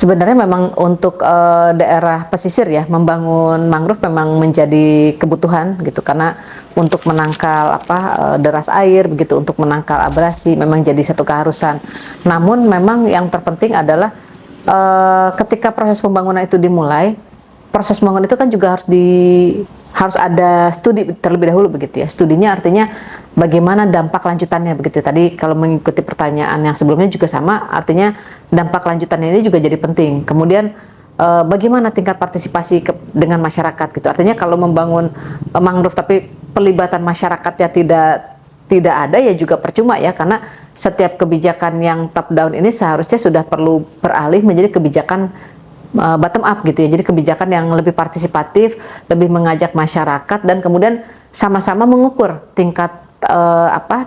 Sebenarnya memang untuk daerah pesisir ya, membangun mangrove memang menjadi kebutuhan gitu, karena untuk menangkal deras air begitu, untuk menangkal abrasi memang jadi satu keharusan. Namun memang yang terpenting adalah ketika proses pembangunan itu dimulai, proses pembangunan itu kan juga harus ada studi terlebih dahulu begitu ya. Studinya artinya bagaimana dampak lanjutannya begitu. Tadi kalau mengikuti pertanyaan yang sebelumnya juga sama, artinya dampak lanjutannya ini juga jadi penting. Kemudian bagaimana tingkat partisipasi dengan masyarakat gitu. Artinya kalau membangun mangrove tapi pelibatan masyarakatnya tidak ada, ya juga percuma ya, karena setiap kebijakan yang top down ini seharusnya sudah perlu beralih menjadi kebijakan bottom up gitu ya. Jadi kebijakan yang lebih partisipatif, lebih mengajak masyarakat, dan kemudian sama-sama mengukur tingkat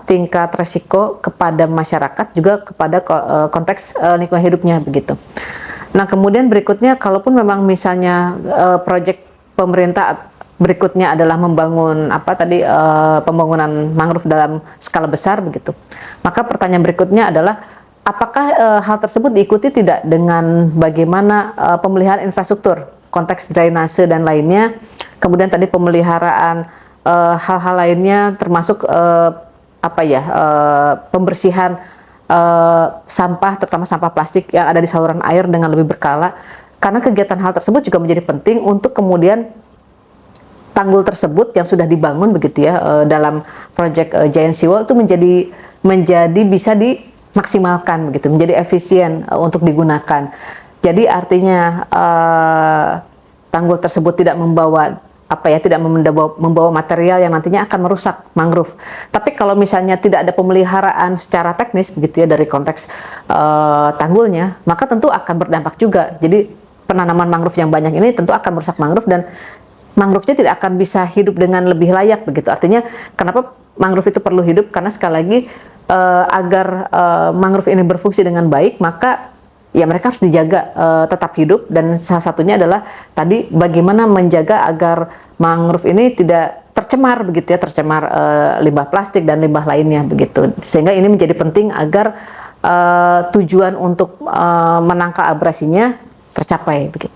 tingkat resiko kepada masyarakat, juga kepada konteks lingkungan hidupnya begitu. Nah, kemudian berikutnya, kalaupun memang misalnya proyek pemerintah berikutnya adalah membangun pembangunan mangrove dalam skala besar begitu, maka pertanyaan berikutnya adalah apakah hal tersebut diikuti tidak dengan bagaimana pemeliharaan infrastruktur, konteks drainase dan lainnya, kemudian tadi pemeliharaan hal-hal lainnya termasuk pembersihan sampah, terutama sampah plastik yang ada di saluran air dengan lebih berkala, karena kegiatan hal tersebut juga menjadi penting untuk kemudian tanggul tersebut yang sudah dibangun begitu ya dalam proyek Giant Seawall itu menjadi bisa dimaksimalkan begitu, menjadi efisien untuk digunakan. Jadi artinya tanggul tersebut tidak membawa membawa material yang nantinya akan merusak mangrove. Tapi kalau misalnya tidak ada pemeliharaan secara teknis begitu ya dari konteks tanggulnya, maka tentu akan berdampak juga. Jadi penanaman mangrove yang banyak ini tentu akan merusak mangrove, dan mangrove-nya tidak akan bisa hidup dengan lebih layak begitu. Artinya kenapa mangrove itu perlu hidup? Karena sekali lagi agar mangrove ini berfungsi dengan baik, maka ya mereka harus dijaga tetap hidup, dan salah satunya adalah tadi bagaimana menjaga agar mangrove ini tidak tercemar begitu ya, tercemar limbah plastik dan limbah lainnya begitu. Sehingga ini menjadi penting agar tujuan untuk menangkal abrasinya tercapai begitu.